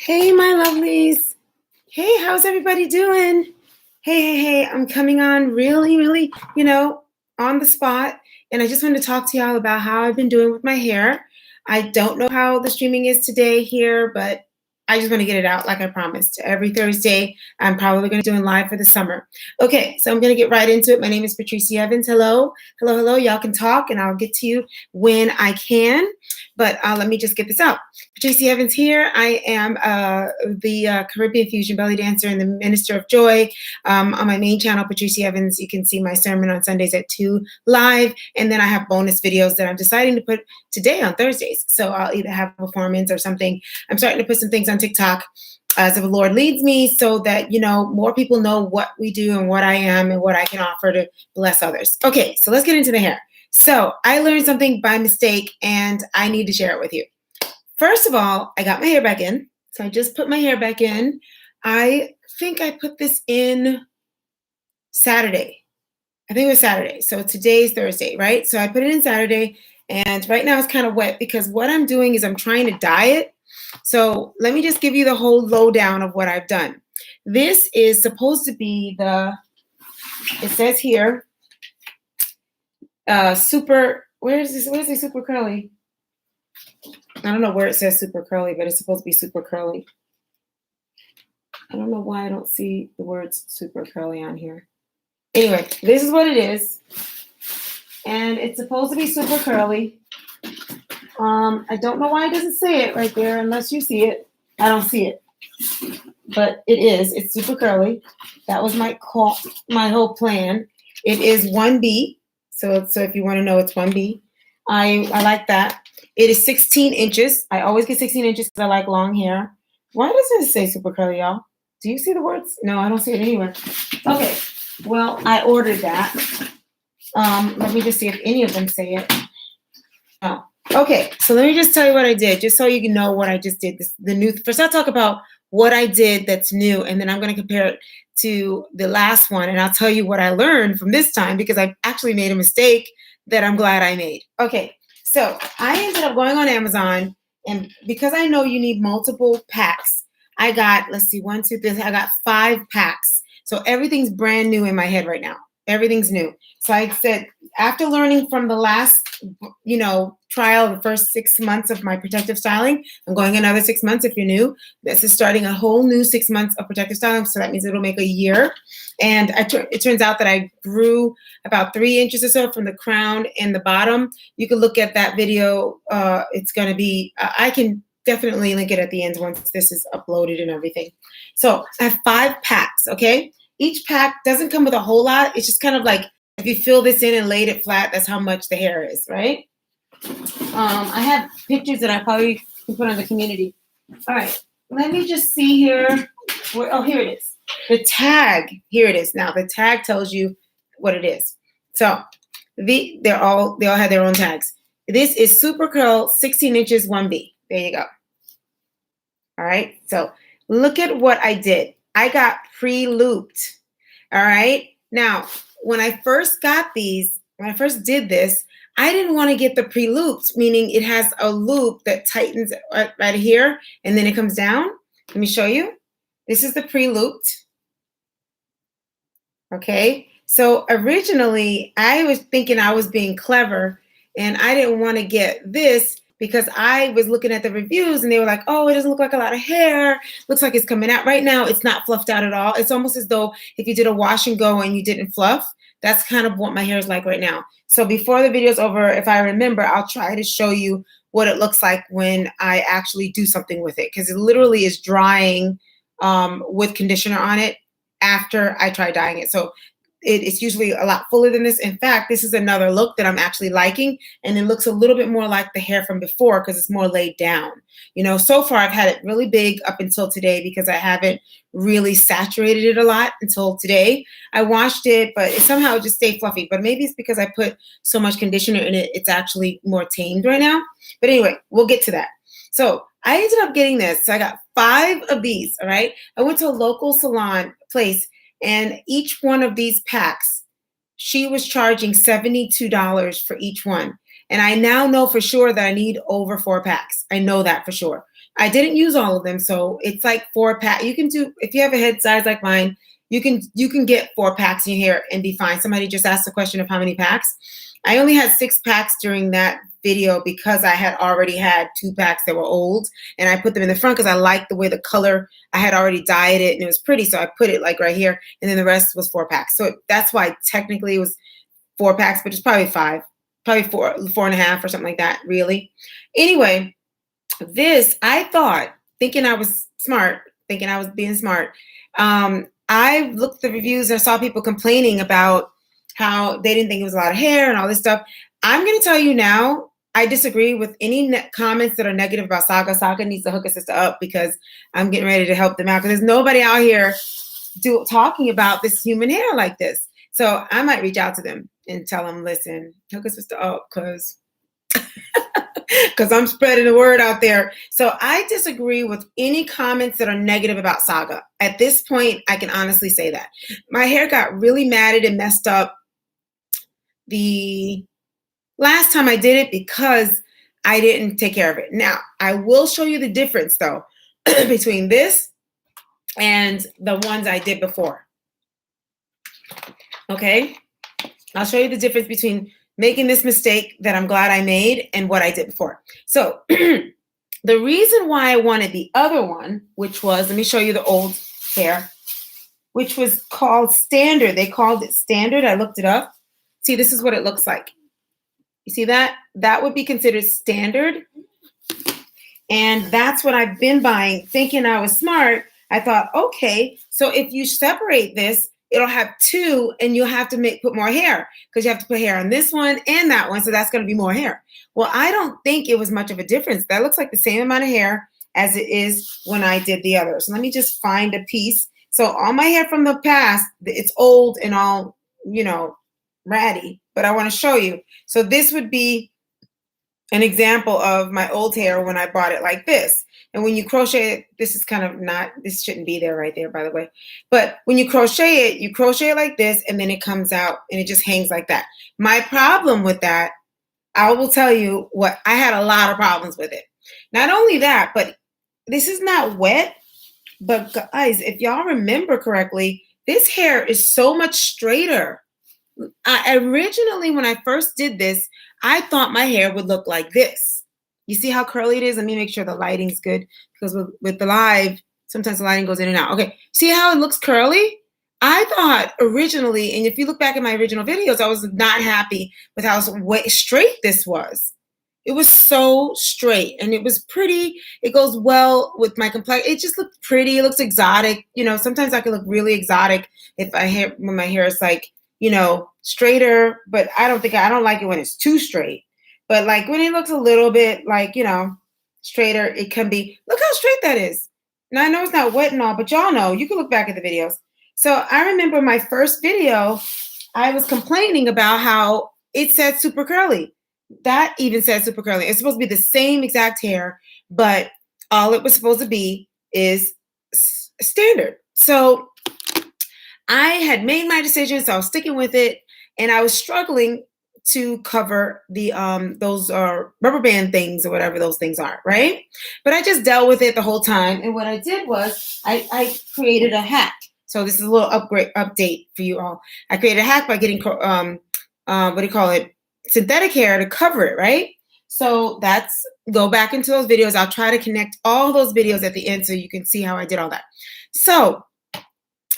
Hey, my lovelies. Hey, how's everybody doing? Hey, I'm coming on really, on the spot. And I just wanted to talk to y'all about how I've been doing with my hair. I don't know how the streaming is today here, but I just want to get it out like I promised. Every Thursday, I'm probably going to be doing live for the summer. Okay, so I'm going to get right into it. My name is Patrice D'Evans. Hello. Y'all can talk and I'll get to you when I can. But let me just get this out. Patrice D'Evans here. I am the Caribbean Fusion belly dancer and the Minister of Joy. On my main channel, Patrice D'Evans, you can see my sermon on Sundays at 2 live. And then I have bonus videos that I'm deciding to put today on Thursdays. So I'll either have a performance or something. I'm starting to put some things on Tic Tok as the Lord leads me so that, more people know what we do and what I am and what I can offer to bless others. Okay, so let's get into the hair. So I learned something by mistake and I need to share it with you. First of all, I got my hair back in. So I just put my hair back in. I think I put this in Saturday. I think it was Saturday. So today's Thursday, right? So I put it in Saturday and right now it's kind of wet because what I'm doing is I'm trying to dye it. So let me just give you the whole lowdown of what I've done. This is supposed to be it says here, super, where is the super curly? I don't know where it says super curly, but it's supposed to be super curly. I don't know why I don't see the words super curly on here. Anyway, this is what it is. And it's supposed to be super curly. I don't know why it doesn't say it right there unless you see it. I don't see it. But it is. It's super curly. That was my whole plan. It is 1B. So if you want to know, it's 1B. I like that. It is 16 inches. I always get 16 inches because I like long hair. Why doesn't it say super curly, y'all? Do you see the words? No, I don't see it anywhere. Okay. Well, I ordered that. Let me just see if any of them say it. Oh. Okay. So let me just tell you what I did, just so you can know what I just did. First, I'll talk about what I did that's new, and then I'm going to compare it to the last one, and I'll tell you what I learned from this time because I actually made a mistake that I'm glad I made. Okay, so I ended up going on Amazon, and because I know you need multiple packs, I got, let's see, 1, 2, 3, I got 5 packs. So everything's brand new in my head right now. Everything's new. So I said, after learning from the last, trial, the first 6 months of my protective styling, I'm going another 6 months if you're new. This is starting a whole new 6 months of protective styling. So that means it'll make a year. And it turns out that I grew about 3 inches or so from the crown and the bottom. You can look at that video. It's going to be, I can definitely link it at the end once this is uploaded and everything. So I have 5 packs, okay? Each pack doesn't come with a whole lot. It's just kind of like, if you fill this in and laid it flat, that's how much the hair is, right? I have pictures that I probably can put on the community. All right, let me just see here. Here it is. The tag, here it is. Now, the tag tells you what it is. So they all have their own tags. This is Super Curl 16 inches 1B. There you go. All right, so look at what I did. I got pre-looped. All right, now, when I first did this, I didn't want to get the pre-looped, meaning it has a loop that tightens right here, and then it comes down. Let me show you. This is the pre-looped. Okay, so originally I was thinking I was being clever, and I didn't want to get this because I was looking at the reviews and they were like, oh, it doesn't look like a lot of hair. Looks like it's coming out. Right now, it's not fluffed out at all. It's almost as though if you did a wash and go and you didn't fluff. That's kind of what my hair is like right now. So before the video's over, if I remember, I'll try to show you what it looks like when I actually do something with it, because it literally is drying with conditioner on it after I try dyeing it. So it's usually a lot fuller than this. In fact, this is another look that I'm actually liking, and it looks a little bit more like the hair from before because it's more laid down. So far I've had it really big up until today because I haven't really saturated it a lot until today. I washed it, but it somehow just stayed fluffy. But maybe it's because I put so much conditioner in it, it's actually more tamed right now. But anyway, we'll get to that. So I ended up getting this. So I got 5 of these, all right? I went to a local salon place, and each one of these packs, she was charging $72 for each one. And I now know for sure that I need over 4 packs. I know that for sure. I didn't use all of them, so it's like 4 pack. You can do, if you have a head size like mine, you can get 4 packs in your hair and be fine. Somebody just asked the question of how many packs. I only had 6 packs during that video because I had already had 2 packs that were old, and I put them in the front because I liked the way the color, I had already dyed it and it was pretty, so I put it like right here, and then the rest was 4 packs. So that's why technically it was 4 packs, but it's probably 5, probably 4.5 or something like that, really. Anyway, this, I thought, thinking I was smart, thinking I was being smart, I looked at the reviews and I saw people complaining about how they didn't think it was a lot of hair and all this stuff. I'm going to tell you now, I disagree with any comments that are negative about Saga. Saga needs to hook a sister up because I'm getting ready to help them out because there's nobody out here talking about this human hair like this. So I might reach out to them and tell them, listen, hook a sister up because I'm spreading the word out there. So I disagree with any comments that are negative about Saga. At this point, I can honestly say that. My hair got really matted and messed up the last time I did it because I didn't take care of it. Now, I will show you the difference, though, between this and the ones I did before. Okay? I'll show you the difference between making this mistake that I'm glad I made and what I did before. So the reason why I wanted the other one, which was, let me show you the old hair, which was called Standard. They called it Standard. I looked it up. See, this is what it looks like. You see that? That would be considered Standard. And that's what I've been buying, thinking I was smart. I thought, okay, so if you separate this, it'll have 2 and you'll have to put more hair because you have to put hair on this one and that one. So that's going to be more hair. Well, I don't think it was much of a difference. That looks like the same amount of hair as it is when I did the other. So let me just find a piece. So all my hair from the past, it's old and all, ratty, but I want to show you. So this would be an example of my old hair when I bought it like this. And when you crochet it, this is kind of not, this shouldn't be there right there, by the way. But when you crochet it like this, and then it comes out and it just hangs like that. My problem with that, I will tell you what, I had a lot of problems with it. Not only that, but this is not wet. But guys, if y'all remember correctly, this hair is so much straighter. Originally, when I first did this, I thought my hair would look like this. You see how curly it is? Let me make sure the lighting's good because with the live, sometimes the lighting goes in and out. Okay, see how it looks curly? I thought originally, and if you look back at my original videos, I was not happy with how straight this was. It was so straight and it was pretty. It goes well with my complexion. It just looked pretty. It looks exotic. Sometimes I can look really exotic when my hair is like, straighter, but I don't like it when it's too straight. But like when it looks a little bit like, straighter, it can be. Look how straight that is. Now I know it's not wet and all, but y'all know, you can look back at the videos. So I remember my first video, I was complaining about how it said super curly. That even said super curly. It's supposed to be the same exact hair, but all it was supposed to be is standard. So I had made my decision, so I was sticking with it, and I was struggling to cover the those rubber band things or whatever those things are, right? But I just dealt with it the whole time, and what I did was I created a hack. So this is a little update for you all. I created a hack by getting synthetic hair to cover it, right? So go back into those videos. I'll try to connect all those videos at the end so you can see how I did all that. So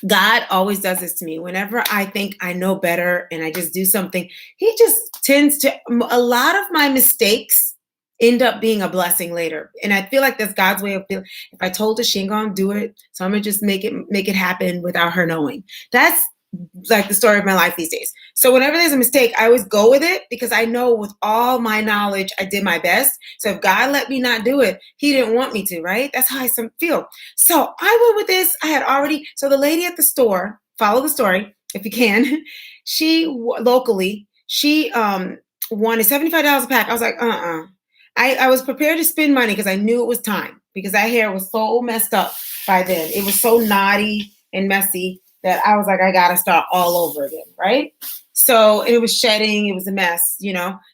God always does this to me. Whenever I think I know better and I just do something, he just tends to, a lot of my mistakes end up being a blessing later. And I feel like that's God's way of feeling. If I told her, she ain't gonna do it, so I'm gonna just make it happen without her knowing. That's like the story of my life these days. So whenever there's a mistake, I always go with it because I know with all my knowledge, I did my best. So if God let me not do it, he didn't want me to, right? That's how I feel. So I went with this. So the lady at the store, follow the story if you can. She wanted $75 a pack. I was like, I was prepared to spend money because I knew it was time because that hair was so messed up by then. It was so knotty and messy. that I was like, I got to start all over again, right? So it was shedding. It was a mess,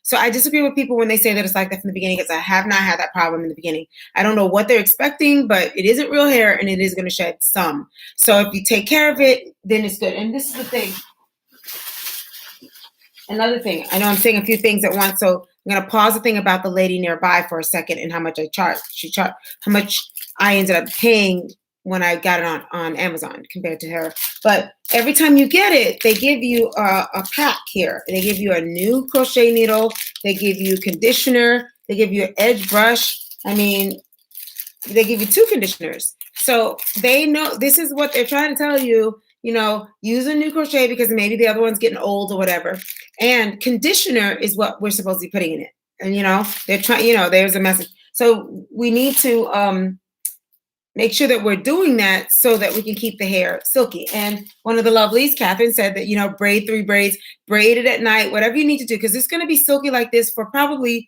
So I disagree with people when they say that it's like that from the beginning, because I have not had that problem in the beginning. I don't know what they're expecting, but it isn't real hair and it is going to shed some. So if you take care of it, then it's good. And this is the thing. Another thing, I know I'm saying a few things at once, so I'm going to pause the thing about the lady nearby for a second and how much I charged. How much I ended up paying when I got it on Amazon compared to her. But every time you get it, they give you a pack here. They give you a new crochet needle. They give you conditioner. They give you an edge brush. I mean, they give you 2 conditioners. So they know this is what they're trying to tell you. Use a new crochet because maybe the other one's getting old or whatever. And conditioner is what we're supposed to be putting in it. And, they're trying, there's a message. So we need to make sure that we're doing that so that we can keep the hair silky. And one of the lovelies, Catherine, said that, braid 3 braids, braid it at night, whatever you need to do, because it's going to be silky like this for probably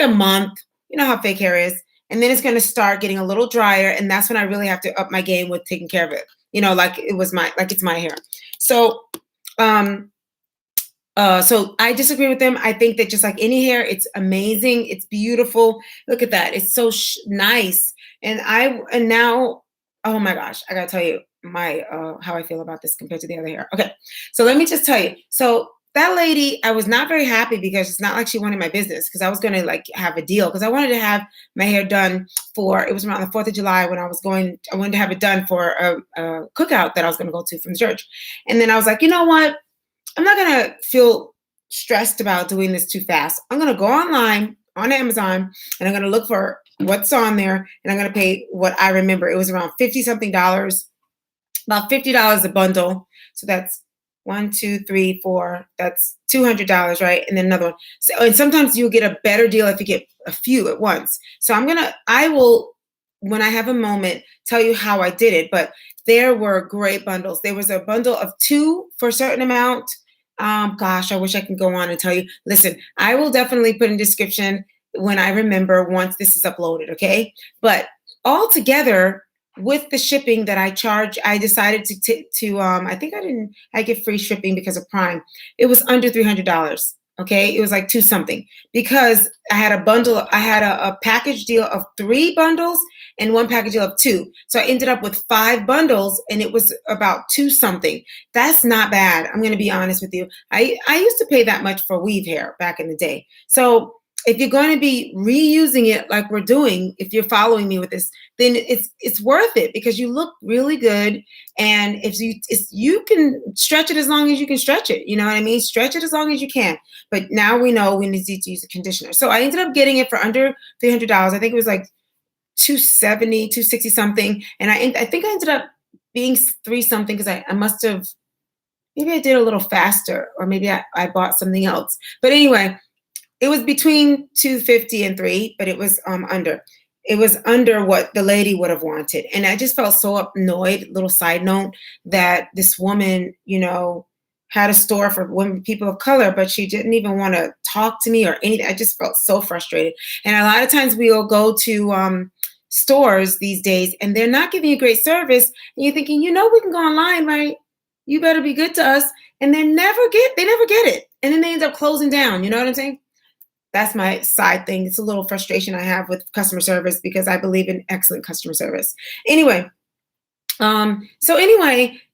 a month. You know how fake hair is. And then it's going to start getting a little drier. And that's when I really have to up my game with taking care of it. Like it's my hair. So, so I disagree with them. I think that just like any hair, it's amazing. It's beautiful. Look at that. It's so nice. And now, oh my gosh, I gotta tell you my how I feel about this compared to the other hair. Okay, so let me just tell you. So that lady, I was not very happy because it's not like she wanted my business, because I was gonna have a deal, because I wanted to have my hair done it was around the 4th of July when I wanted to have it done for a cookout that I was gonna go to from the church. And then I was like, you know what? I'm not gonna feel stressed about doing this too fast. I'm gonna go online on Amazon and I'm gonna look for what's on there, and I'm going to pay what I remember. It was around $50 something, about $50 a bundle. So that's 1, 2, 3, 4. That's $200, right? And then another one. So, and sometimes you'll get a better deal if you get a few at once. So I will, when I have a moment, tell you how I did it. But there were great bundles. There was a bundle of 2 for a certain amount. Gosh, I wish I could go on and tell you. Listen, I will definitely put in the description when I remember, once this is uploaded, okay? But all together with the shipping that I charge, I decided to I think I get free shipping because of Prime. It was under $300, okay? It was like 2 something, because I had a package deal of 3 bundles and 1 package deal of 2. So I ended up with 5 bundles and it was about 2 something. That's not bad. I'm going to be honest with you. I used to pay that much for weave hair back in the day. So if you're going to be reusing it like we're doing, if you're following me with this, then it's worth it, because you look really good. And if you can stretch it as long as you can stretch it, you know what I mean? Stretch it as long as you can. But now we know we need to use a conditioner. So I ended up getting it for under $300. I think it was like $270, $260 something. And I think I ended up being 3 something, because I must have, maybe I did a little faster, or maybe I bought something else. But anyway, it was between $250 and $300, but it was under. It was under what the lady would have wanted. And I just felt so annoyed, little side note, that this woman, had a store for women, people of color, but she didn't even want to talk to me or anything. I just felt so frustrated. And a lot of times we'll go to stores these days and they're not giving you great service. And you're thinking, we can go online, right? You better be good to us. And they never get it. And then they end up closing down. You know what I'm saying? That's my side thing. It's a little frustration I have with customer service, because I believe in excellent customer service. Anyway,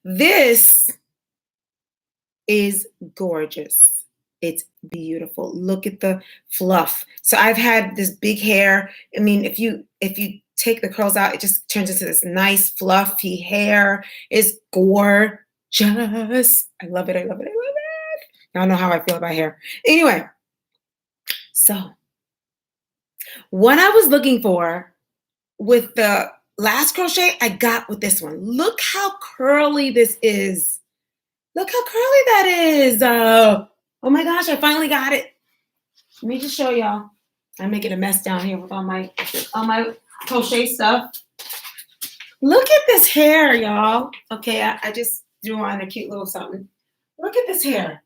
this is gorgeous. It's beautiful. Look at the fluff. So I've had this big hair. I mean, if you take the curls out, it just turns into this nice fluffy hair. It's gorgeous. I love it. I love it. I love it. Y'all know how I feel about hair. Anyway. So what I was looking for with the last crochet, I got with this one. Look how curly this is. Look how curly that is. Oh my gosh, I finally got it. Let me just show y'all. I'm making a mess down here with all my crochet stuff. Look at this hair, y'all. Okay, I just drew on a cute little something. Look at this hair.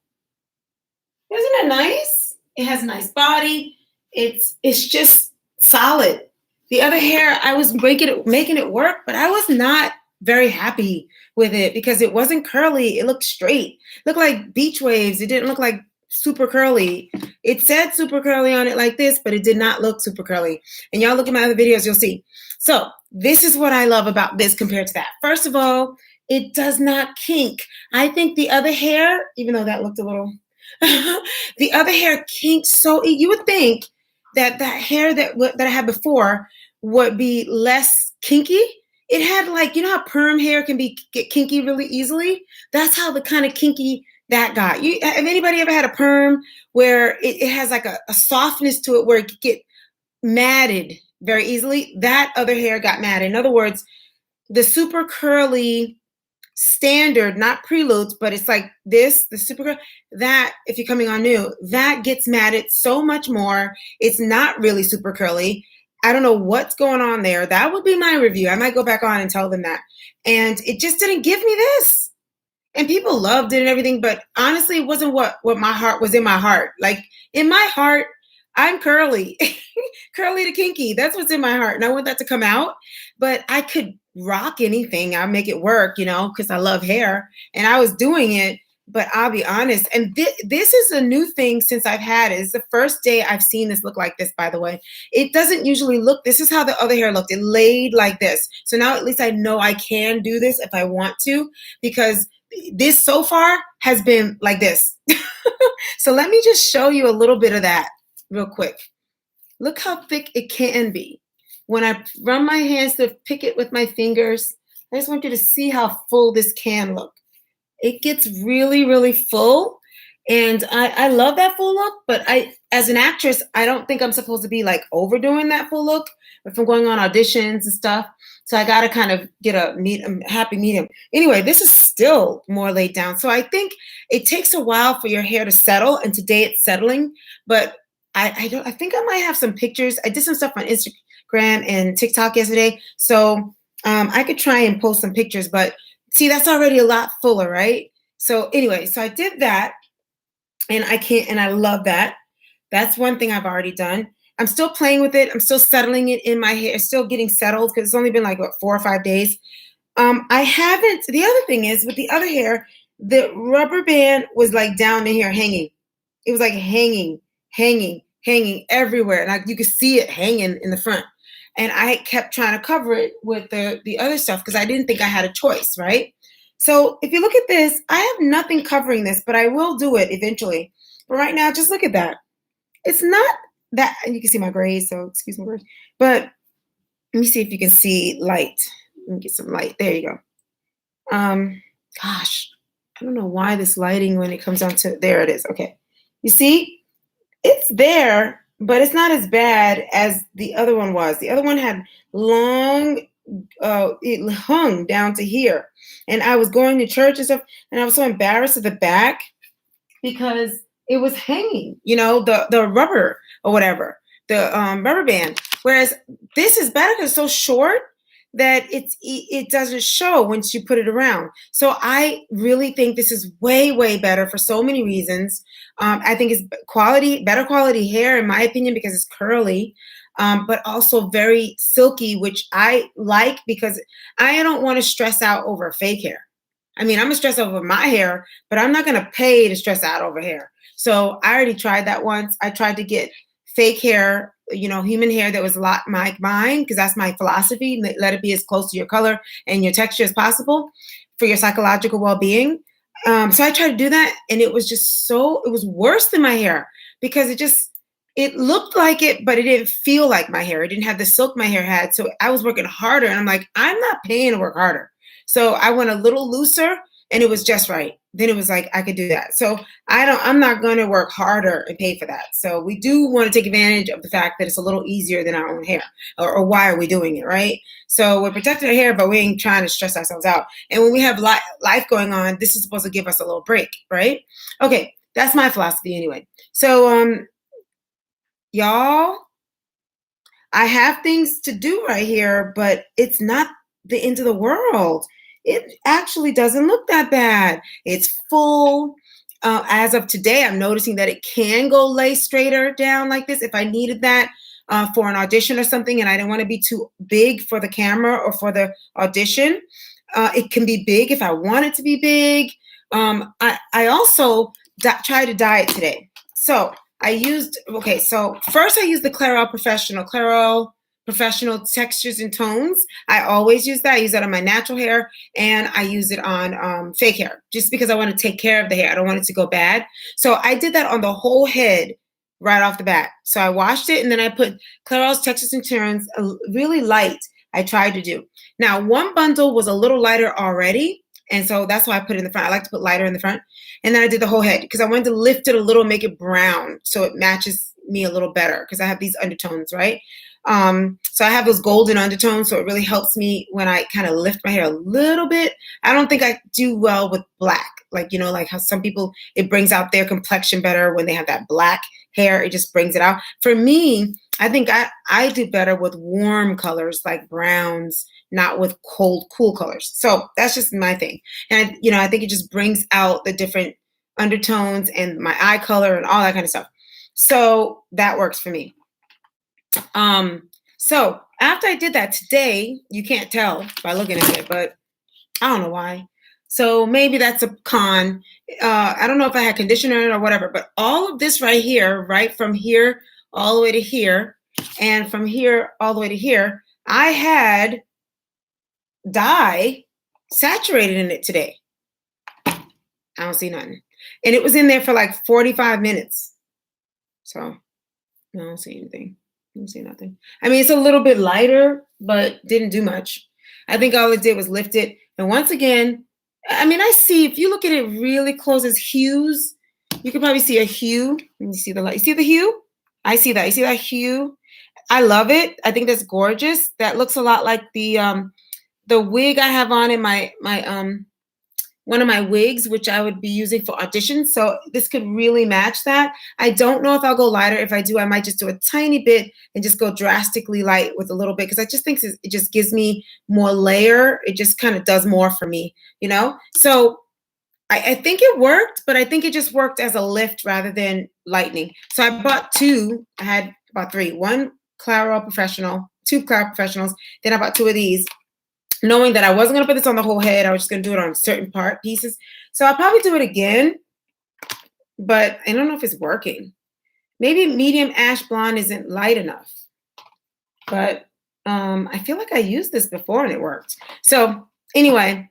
Isn't it nice? It has a nice body. It's just solid. The other hair, I was making it work, but I was not very happy with it because it wasn't curly. It looked straight. It looked like beach waves. It didn't look like super curly. It said super curly on it like this, but it did not look super curly. And y'all look at my other videos, you'll see. So this is what I love about this compared to that. First of all, it does not kink. I think the other hair, even though that looked a little, the other hair kinks so, you would think that that hair that I had before would be less kinky. It had like, you know how perm hair can get kinky really easily? That's how the kind of kinky that got. Have anybody ever had a perm where it has like a softness to it where it could get matted very easily? That other hair got matted. In other words, the super curly standard, not preludes, but it's like this, the super curly, that if you're coming on new, that gets matted so much more. It's not really super curly. I don't know what's going on there. That would be my review. I might go back on and tell them that. And it just didn't give me this. And people loved it and everything, but honestly, it wasn't what my heart was in my heart. Like in my heart, I'm curly, curly to kinky. That's what's in my heart. And I want that to come out, but I could rock anything. I'll make it work, because I love hair and I was doing it, but I'll be honest. And this is a new thing since I've had it. It's the first day I've seen this look like this, by the way. It doesn't usually look, this is how the other hair looked. It laid like this. So now at least I know I can do this if I want to, because this so far has been like this. So let me just show you a little bit of that real quick. Look how thick it can be. When I run my hands to pick it with my fingers, I just want you to see how full this can look. It gets really, really full. And I love that full look, but as an actress, I don't think I'm supposed to be like overdoing that full look if I'm going on auditions and stuff. So I got to kind of get a happy medium. Anyway, this is still more laid down. So I think it takes a while for your hair to settle, and today it's settling. But I think I might have some pictures. I did some stuff on Instagram and TikTok yesterday, so I could try and post some pictures. But see, that's already a lot fuller, right? So anyway, so I did that, and I love that. That's one thing I've already done. I'm still playing with it. I'm still settling it in my hair. It's still getting settled because it's only been like, 4 or 5 days. I haven't, the other thing is with the other hair, the rubber band was like down in here hanging. It was like hanging everywhere. And you could see it hanging in the front. And I kept trying to cover it with the other stuff because I didn't think I had a choice, right? So if you look at this, I have nothing covering this, but I will do it eventually. But right now, just look at that. It's not that, and you can see my grays, so excuse my grays. But let me see if you can see light. Let me get some light. There you go. Gosh, I don't know why this lighting when it comes down to, there it is. Okay. You see, it's there, but it's not as bad as the other one was. The other one had long, it hung down to here. And I was going to church and stuff, and I was so embarrassed at the back because it was hanging, the rubber or whatever, the rubber band. Whereas this is better because it's so short that it doesn't show once you put it around. So I really think this is way, way better for so many reasons. I think it's better quality hair in my opinion because it's curly, but also very silky, which I like because I don't want to stress out over fake hair. I mean, I'm gonna stress over my hair, but I'm not gonna pay to stress out over hair. So I already tried that once. I tried to get fake hair, human hair that was a lot like mine, because that's my philosophy. Let it be as close to your color and your texture as possible for your psychological well-being. So I tried to do that, and it was just it was worse than my hair because it looked like it, but it didn't feel like my hair. It didn't have the silk my hair had. So I was working harder, and I'm like, I'm not paying to work harder. So I went a little looser, and it was just right. Then it was like, I could do that. So I'm not going to work harder and pay for that. So we do want to take advantage of the fact that it's a little easier than our own hair, or why are we doing it, right? So we're protecting our hair, but we ain't trying to stress ourselves out. And when we have life going on, this is supposed to give us a little break, right? Okay, that's my philosophy anyway. So y'all, I have things to do right here, but it's not the end of the world. It actually doesn't look that bad. It's full. As of today, I'm noticing that it can go lay straighter down like this if I needed that for an audition or something, and I didn't want to be too big for the camera or for the audition. It can be big if I want it to be big. I also tried to dye it today. So I used, okay, so first I used the Clairol Professional Textures and Tones. I always use that. I use that on my natural hair, and I use it on fake hair, just because I want to take care of the hair. I don't want it to go bad. So I did that on the whole head right off the bat. So I washed it, and then I put Clairol's Textures and Tones, really light. I tried to do. Now, one bundle was a little lighter already, and so that's why I put it in the front. I like to put lighter in the front. And then I did the whole head because I wanted to lift it a little, make it brown so it matches me a little better because I have these undertones, right? So I have those golden undertones, so it really helps me when I kind of lift my hair a little bit. I don't think I do well with black, like, you know, like how some people, it brings out their complexion better when they have that black hair. It just brings it out. For me, I think I do better with warm colors like browns, not with cool colors. So that's just my thing. And, you know, I think it just brings out the different undertones and my eye color and all that kind of stuff. So that works for me. So after I did that today, you can't tell by looking at it, but I don't know why. So maybe that's a con. I don't know if I had conditioner or whatever, but all of this right here, right from here all the way to here, and from here all the way to here, I had dye saturated in it today. I don't see nothing. And it was in there for like 45 minutes. So I don't see anything. I don't see nothing. I mean, it's a little bit lighter, but didn't do much. I think all it did was lift it. And once again, I mean, I see, if you look at it really close as hues, you can probably see a hue. Let me see the light. You see the hue? I see that. You see that hue? I love it. I think that's gorgeous. That looks a lot like the wig I have on in my one of my wigs, which I would be using for auditions. So this could really match that. I don't know if I'll go lighter. If I do, I might just do a tiny bit and just go drastically light with a little bit, because I just think it just gives me more layer. It just kind of does more for me, you know? So I think it worked, but I think it just worked as a lift rather than lightening. So I bought two. I had about three. One Clairol Professional, two Clairol Professionals. Then I bought two of these, knowing that I wasn't going to put this on the whole head. I was just going to do it on certain pieces. So I'll probably do it again, but I don't know if it's working. Maybe medium ash blonde isn't light enough, but I feel like I used this before and it worked. So anyway,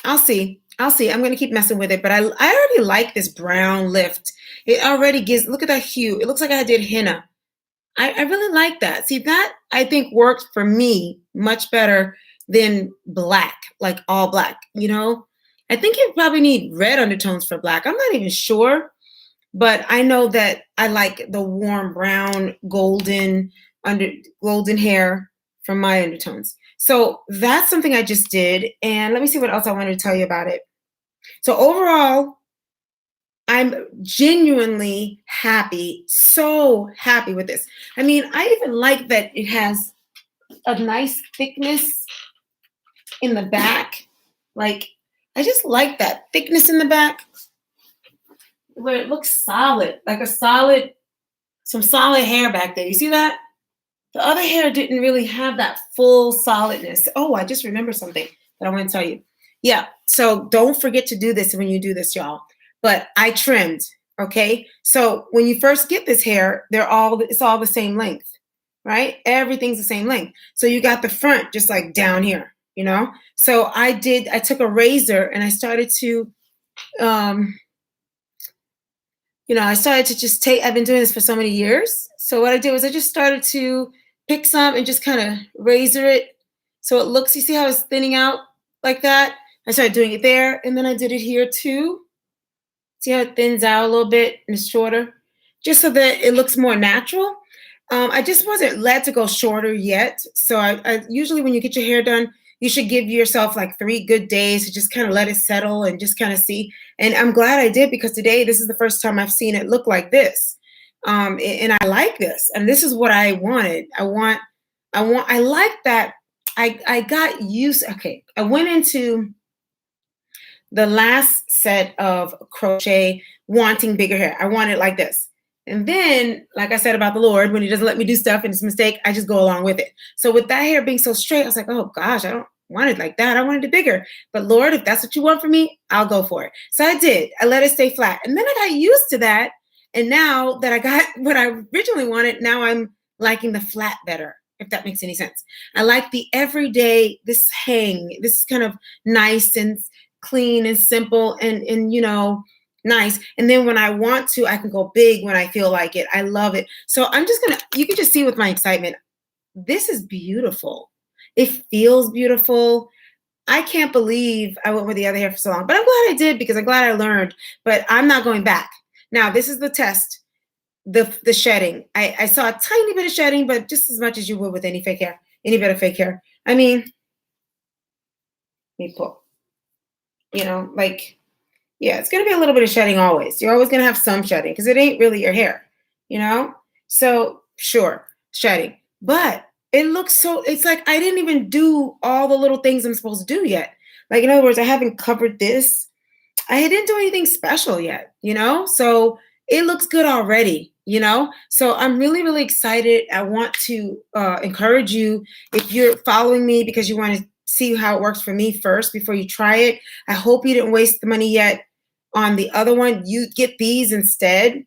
I'll see. I'm going to keep messing with it, but I already like this brown lift. It already gives, look at that hue. It looks like I did henna. I really like that. See, that I think worked for me much better than black, like all black, you know? I think you probably need red undertones for black. I'm not even sure, but I know that I like the warm brown, golden hair from my undertones. So that's something I just did. And let me see what else I wanted to tell you about it. So overall, I'm genuinely happy, so happy with this. I mean, I even like that it has a nice thickness in the back. Like, I just like that thickness in the back where it looks solid, like some solid hair back there. You see that? The other hair didn't really have that full solidness. Oh, I just remembered something that I want to tell you. Yeah, so don't forget to do this when you do this, y'all. But I trimmed, okay? So when you first get this hair, it's all the same length, right? Everything's the same length. So you got the front just like down here, you know? So I took a razor and I started to, just I've been doing this for so many years. So what I did was I just started to pick some and just kind of razor it. So it looks, you see how it's thinning out like that? I started doing it there, and then I did it here too. See how it thins out a little bit and it's shorter? Just so that it looks more natural. I just wasn't led to go shorter yet. So I usually when you get your hair done, you should give yourself like 3 good days to just kind of let it settle and just kind of see. And I'm glad I did, because today, this is the first time I've seen it look like this. And I like this. And this is what I wanted. I like that. I got used. Okay. I went into the last set of crochet wanting bigger hair. I want it like this. And then, like I said about the Lord, when he doesn't let me do stuff and it's a mistake, I just go along with it. So with that hair being so straight, I was like, oh gosh, I want it like that. I wanted it bigger. But Lord, if that's what you want for me, I'll go for it. So I did. I let it stay flat. And then I got used to that. And now that I got what I originally wanted, now I'm liking the flat better, if that makes any sense. I like the everyday, this hang, this is kind of nice and clean and simple and nice. And then when I want to, I can go big when I feel like it. I love it. So I'm just you can just see with my excitement, this is beautiful. It feels beautiful. I can't believe I went with the other hair for so long, but I'm glad I did because I'm glad I learned, but I'm not going back. Now, this is the test, the shedding. I saw a tiny bit of shedding, but just as much as you would with any fake hair, any bit of fake hair. I mean, let me pull, yeah, it's going to be a little bit of shedding always. You're always going to have some shedding because it ain't really your hair, So sure, shedding, but it looks so, it's like I didn't even do all the little things I'm supposed to do yet. Like, in other words, I haven't covered this. I didn't do anything special yet, So it looks good already, So I'm really, really excited. I want to encourage you, if you're following me because you want to see how it works for me first before you try it. I hope you didn't waste the money yet on the other one. You get these instead.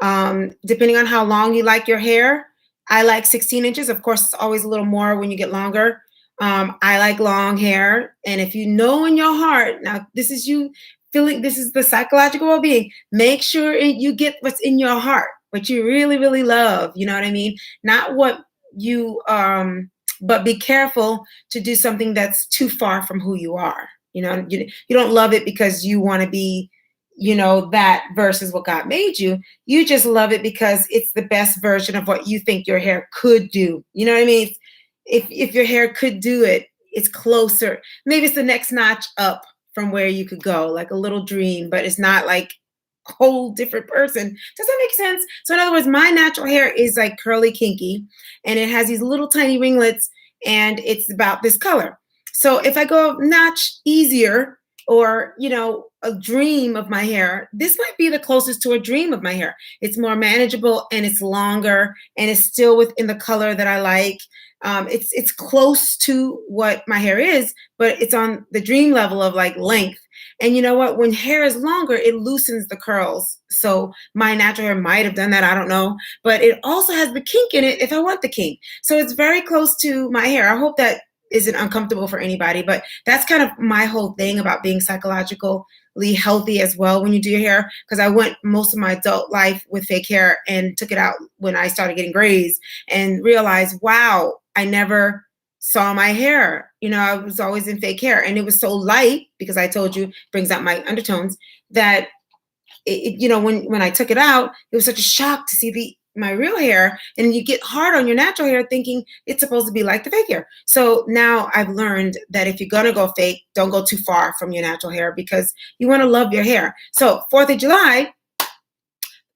Depending on how long you like your hair. I like 16 inches. Of course, it's always a little more when you get longer. I like long hair. And if you know in your heart, now this is you feeling, this is the psychological well-being. Make sure you get what's in your heart, what you really, really love. You know what I mean? Not what you, but be careful to do something that's too far from who you are. You don't love it because you want to be, that versus what God made you. You just love it because it's the best version of what you think your hair could do. You know what I mean? If your hair could do it, it's closer. Maybe it's the next notch up from where you could go, like a little dream, but it's not like a whole different person. Does that make sense? So in other words, my natural hair is like curly kinky and it has these little tiny ringlets and it's about this color. So if I go a notch easier, or, a dream of my hair, this might be the closest to a dream of my hair. It's more manageable and it's longer and it's still within the color that I like. It's close to what my hair is, but it's on the dream level of like length. And you know what? When hair is longer, it loosens the curls. So my natural hair might have done that. I don't know. But it also has the kink in it if I want the kink. So it's very close to my hair. I hope that isn't uncomfortable for anybody, but that's kind of my whole thing about being psychologically healthy as well when you do your hair, because I went most of my adult life with fake hair and took it out when I started getting grays and realized, wow, I never saw my hair. I was always in fake hair and it was so light because I told you it brings out my undertones that when I took it out, it was such a shock to see my real hair, and you get hard on your natural hair thinking it's supposed to be like the fake hair. So now I've learned that if you're going to go fake, don't go too far from your natural hair because you want to love your hair. So 4th of July,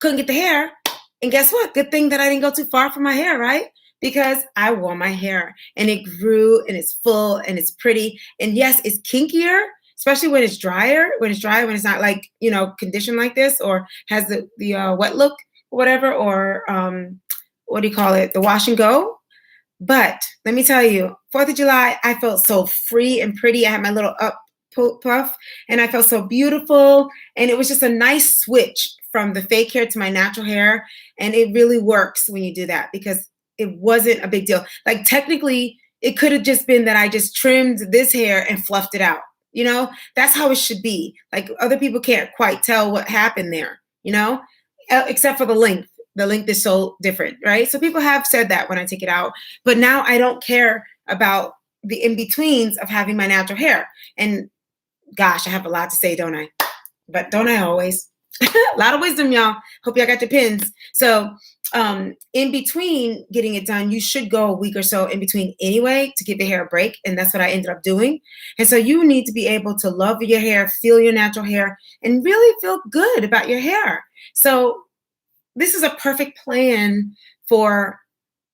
couldn't get the hair. And guess what? Good thing that I didn't go too far from my hair, right? Because I wore my hair and it grew and it's full and it's pretty. And yes, it's kinkier, especially when it's drier, when it's not like, conditioned like this or has the wet look. Whatever, or what do you call it? The wash and go. But let me tell you, 4th of July, I felt so free and pretty. I had my little up puff and I felt so beautiful. And it was just a nice switch from the fake hair to my natural hair. And it really works when you do that because it wasn't a big deal. Like technically, it could have just been that I just trimmed this hair and fluffed it out. That's how it should be. Like other people can't quite tell what happened there, except for the length. The length is so different, right? So people have said that when I take it out, but now I don't care about the in-betweens of having my natural hair. And gosh, I have a lot to say, don't I? But don't I always? A lot of wisdom, y'all. Hope y'all got your pins. So in between getting it done, you should go a week or so in between anyway to give your hair a break. And that's what I ended up doing. And so you need to be able to love your hair, feel your natural hair, and really feel good about your hair. So this is a perfect plan for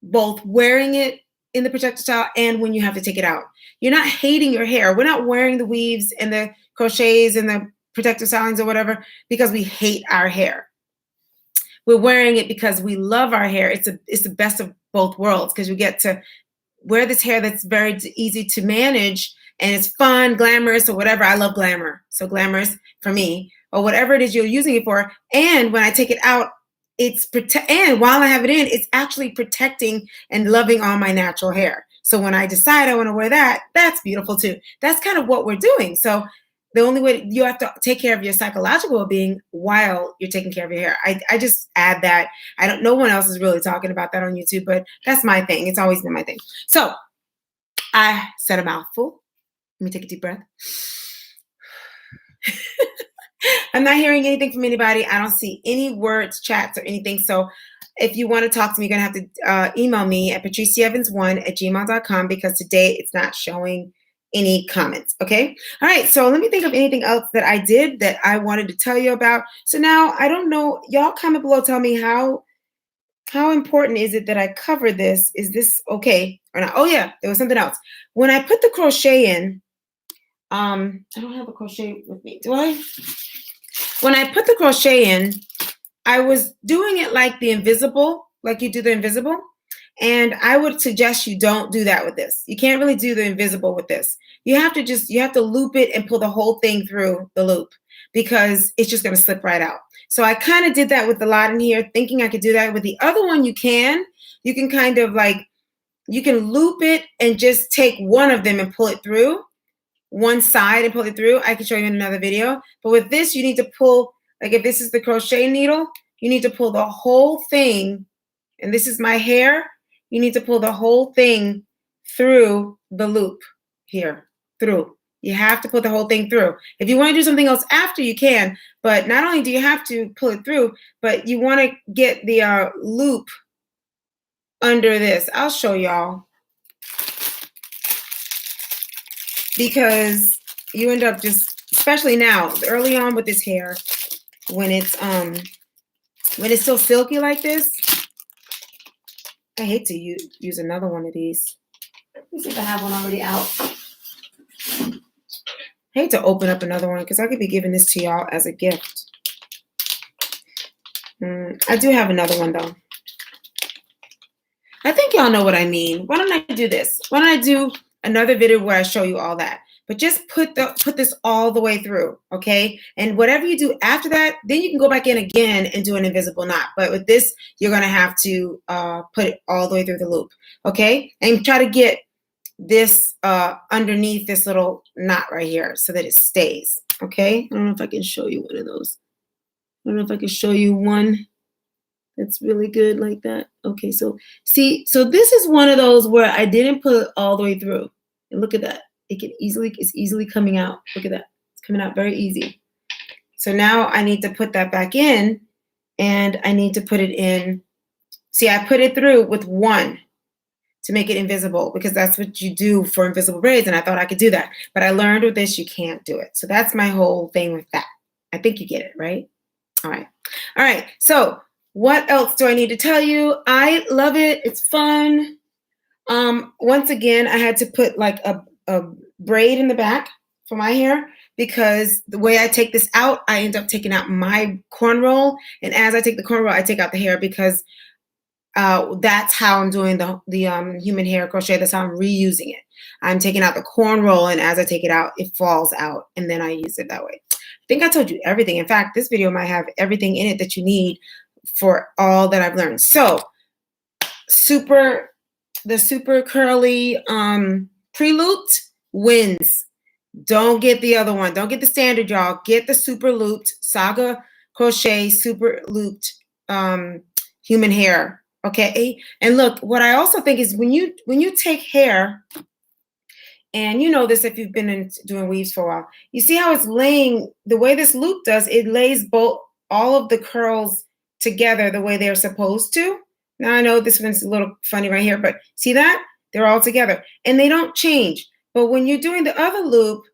both wearing it in the protective style and when you have to take it out. You're not hating your hair. We're not wearing the weaves and the crochets and the protective stylings or whatever because we hate our hair. We're wearing it because we love our hair. It's the best of both worlds because we get to wear this hair that's very easy to manage and it's fun, glamorous, or whatever. I love glamour. So glamorous for me, or whatever it is you're using it for. And when I take it out, and while I have it in, it's actually protecting and loving on my natural hair. So when I decide I want to wear that, that's beautiful too. That's kind of what we're doing. So the only way you have to take care of your psychological well-being while you're taking care of your hair. I just add that. No one else is really talking about that on YouTube, but that's my thing. It's always been my thing. So I said a mouthful. Let me take a deep breath. I'm not hearing anything from anybody. I don't see any words, chats, or anything. So if you want to talk to me, you're going to have to email me at patricedevans1@gmail.com because today it's not showing any comments. Okay. All right. So let me think of anything else that I did that I wanted to tell you about. So now I don't know. Y'all comment below. Tell me how important is it that I cover this? Is this okay or not? Oh yeah, there was something else. When I put the crochet in, I don't have a crochet with me, do I? When I put the crochet in, I was doing it like the invisible, like you do the invisible. And I would suggest you don't do that with this. You can't really do the invisible with this. You have to loop it and pull the whole thing through the loop because it's just going to slip right out. So I kind of did that with the lot in here, thinking I could do that with the other one. You can kind of like, you can loop it and just take one of them and pull it through one side and pull it through. I can show you in another video. But with this, you need to pull, like if this is the crochet needle, you need to pull the whole thing. And this is my hair. You need to pull the whole thing through the loop here, through. You have to put the whole thing through. If you want to do something else after, you can. But not only do you have to pull it through, but you want to get the loop under this. I'll show y'all. Because you end up just, especially now, early on with this hair, when it's still silky like this. I hate to use another one of these. Let me see if I have one already out. I hate to open up another one because I could be giving this to y'all as a gift. I do have another one though. I think y'all know what I mean. Why don't I do this? Why don't I do another video where I show you all that? But just put this all the way through, okay? And whatever you do after that, then you can go back in again and do an invisible knot. But with this, you're gonna have to put it all the way through the loop, okay? And try to get this underneath this little knot right here so that it stays, okay? I don't know if I can show you one of those. I don't know if I can show you one that's really good like that. Okay, so see, so this is one of those where I didn't put it all the way through. And look at that. It's easily coming out. Look at that. It's coming out very easy. So now I need to put that back in and I need to put it in. See, I put it through with one to make it invisible because that's what you do for invisible braids. And I thought I could do that, but I learned with this, you can't do it. So that's my whole thing with that. I think you get it, right? All right. All right. So what else do I need to tell you? I love it. It's fun. Once again, I had to put like a braid in the back for my hair because the way I take this out, I end up taking out my cornrow. And as I take the cornrow, I take out the hair because that's how I'm doing the human hair crochet. That's how I'm reusing it. I'm taking out the cornrow, and as I take it out, it falls out, and then I use it that way. I think I told you everything. In fact, this video might have everything in it that you need for all that I've learned. So the super curly pre-looped wins. Don't get the other one. Don't get the standard, y'all. Get the super looped Saga Crochet super looped human hair. Okay. And look, what I also think is when you take hair, and you know this if you've been doing weaves for a while, you see how it's laying, the way this loop does, it lays all of the curls together the way they're supposed to. Now I know this one's a little funny right here, but see that? They're all together and they don't change. But when you're doing the other loop,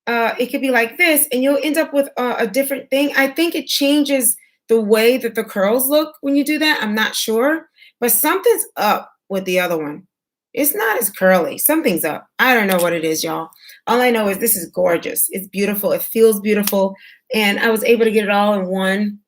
it could be like this and you'll end up with a different thing. I think it changes the way that the curls look when you do that. I'm not sure, but something's up with the other one. It's not as curly. Something's up. I don't know what it is, y'all. All I know is this is gorgeous. It's beautiful. It feels beautiful. And I was able to get it all in one.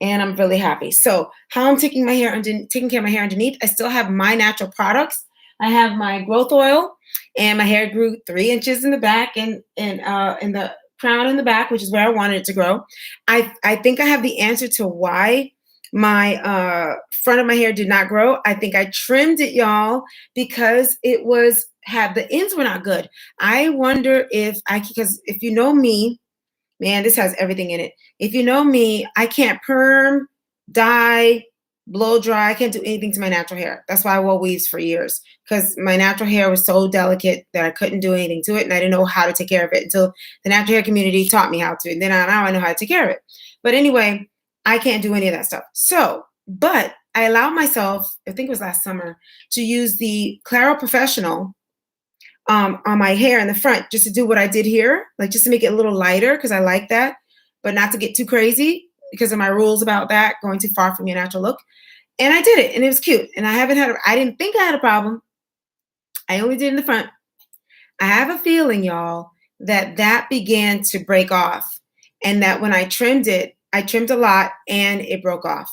And I'm really happy. So how I'm taking care of my hair underneath, I still have my natural products. I have my growth oil, and my hair grew 3 inches in the back and in the crown in the back, which is where I wanted it to grow. I think I have the answer to why my front of my hair did not grow. I think I trimmed it, y'all, because it was the ends were not good. I wonder if because if you know me, man, this has everything in it. If you know me, I can't perm, dye, blow dry. I can't do anything to my natural hair. That's why I wore weaves for years, because my natural hair was so delicate that I couldn't do anything to it, and I didn't know how to take care of it until the natural hair community taught me how to. And then now I know how to take care of it. But anyway, I can't do any of that stuff. So, but I allowed myself, I think it was last summer, to use the Claro Professional on my hair in the front, just to do what I did here, like just to make it a little lighter, because I like that, but not to get too crazy because of my rules about that, going too far from your natural look. And I did it, and it was cute. And I didn't think I had a problem. I only did in the front. I have a feeling, y'all, that began to break off, and that when I trimmed it, I trimmed a lot and it broke off.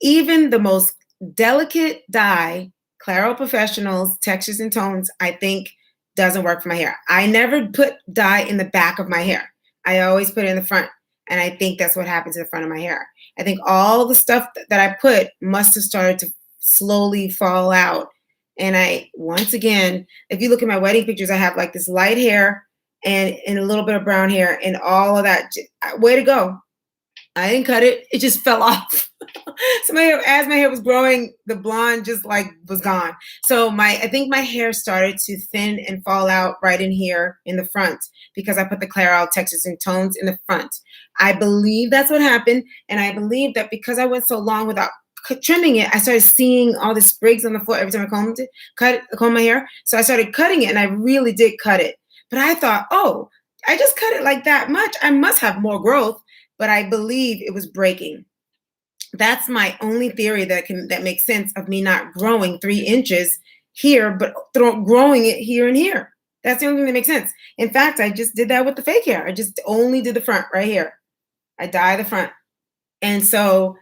Even the most delicate dye, Claro Professionals, Textures and Tones, I think doesn't work for my hair. I never put dye in the back of my hair. I always put it in the front. And I think that's what happened to the front of my hair. I think all the stuff that I put must have started to slowly fall out. And once again, if you look at my wedding pictures, I have like this light hair and a little bit of brown hair and all of that. Way to go. I didn't cut it. It just fell off. So as my hair was growing, the blonde just like was gone. So I think my hair started to thin and fall out right in here in the front because I put the Claro Textures and Tones in the front. I believe that's what happened. And I believe that because I went so long without trimming it, I started seeing all the sprigs on the floor every time I comb my hair. So I started cutting it, and I really did cut it. But I thought, oh, I just cut it like that much. I must have more growth. But I believe it was breaking. That's my only theory that makes sense of me not growing 3 inches here, but growing it here and here. That's the only thing that makes sense. In fact, I just did that with the fake hair. I just only did the front right here. I dye the front. And so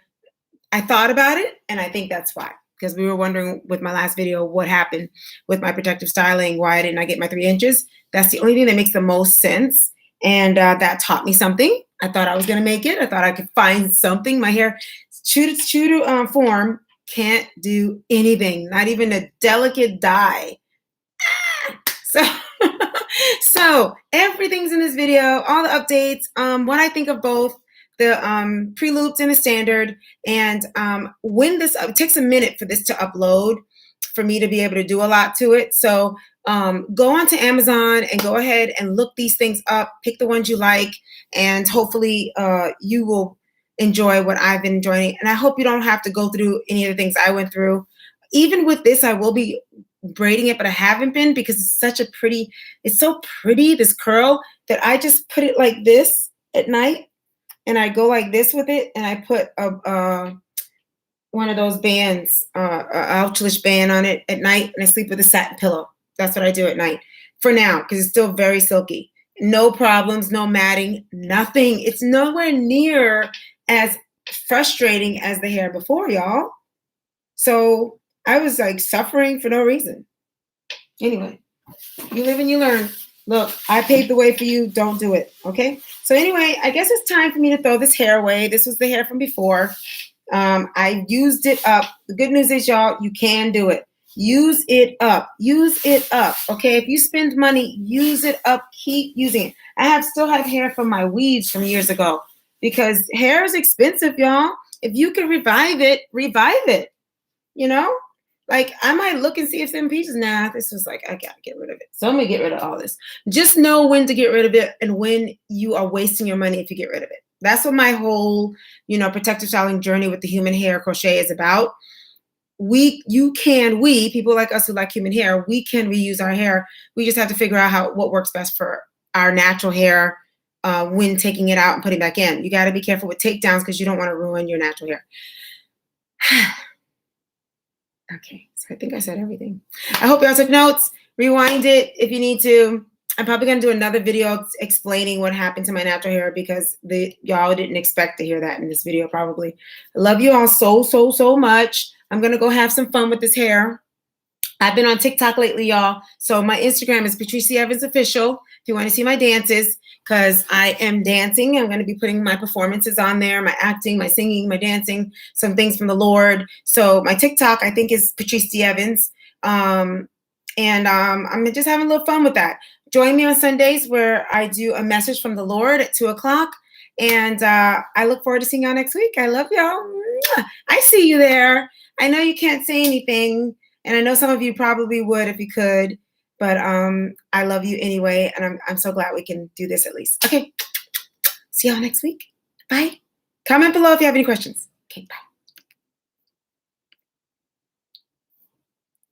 I thought about it, and I think that's why. Because we were wondering with my last video what happened with my protective styling. Why didn't I get my 3 inches? That's the only thing that makes the most sense. And that taught me something. I thought I was going to make it. I thought I could find something. My hair, true to form, can't do anything, not even a delicate dye. So everything's in this video, all the updates, what I think of both the pre-looped and the standard. And when it takes a minute for this to upload, for me to be able to do a lot to it. So go onto Amazon and go ahead and look these things up, pick the ones you like, and hopefully you will enjoy what I've been enjoying. And I hope you don't have to go through any of the things I went through. Even with this, I will be braiding it, but I haven't been because it's so pretty, this curl, that I just put it like this at night, and I go like this with it, and I put one of those bands, outlish band on it at night, and I sleep with a satin pillow. That's what I do at night for now, because it's still very silky. No problems, no matting, nothing. It's nowhere near as frustrating as the hair before, y'all. So I was like suffering for no reason. Anyway, you live and you learn. Look, I paved the way for you. Don't do it. Okay. So anyway, I guess it's time for me to throw this hair away. This was the hair from before. I used it up. The good news is, y'all, you can do it. Use it up. Use it up. Okay. If you spend money, use it up. Keep using it. I still have hair from my weaves from years ago, because hair is expensive, y'all. If you can revive it, revive it. You know, like I might look and see if some pieces. Nah, this was like, I gotta get rid of it. So I'm gonna get rid of all this. Just know when to get rid of it and when you are wasting your money if you get rid of it. That's what my whole, protective styling journey with the human hair crochet is about. People like us who like human hair, we can reuse our hair. We just have to figure out what works best for our natural hair when taking it out and putting it back in. You got to be careful with takedowns because you don't want to ruin your natural hair. Okay, so I think I said everything. I hope y'all took notes. Rewind it if you need to. I'm probably going to do another video explaining what happened to my natural hair, because y'all didn't expect to hear that in this video probably. I love you all so, so, so much. I'm going to go have some fun with this hair. I've been on TikTok lately, y'all. So my Instagram is Patricedevans if you want to see my dances, because I am dancing. I'm going to be putting my performances on there, my acting, my singing, my dancing, some things from the Lord. So my TikTok, I think, is Patrice D'Evans. I'm just having a little fun with that. Join me on Sundays where I do a message from the Lord at 2:00. And I look forward to seeing y'all next week. I love y'all. I see you there. I know you can't say anything, and I know some of you probably would if you could, but I love you anyway, and I'm so glad we can do this at least. Okay, see y'all next week. Bye. Comment below if you have any questions. Okay, bye.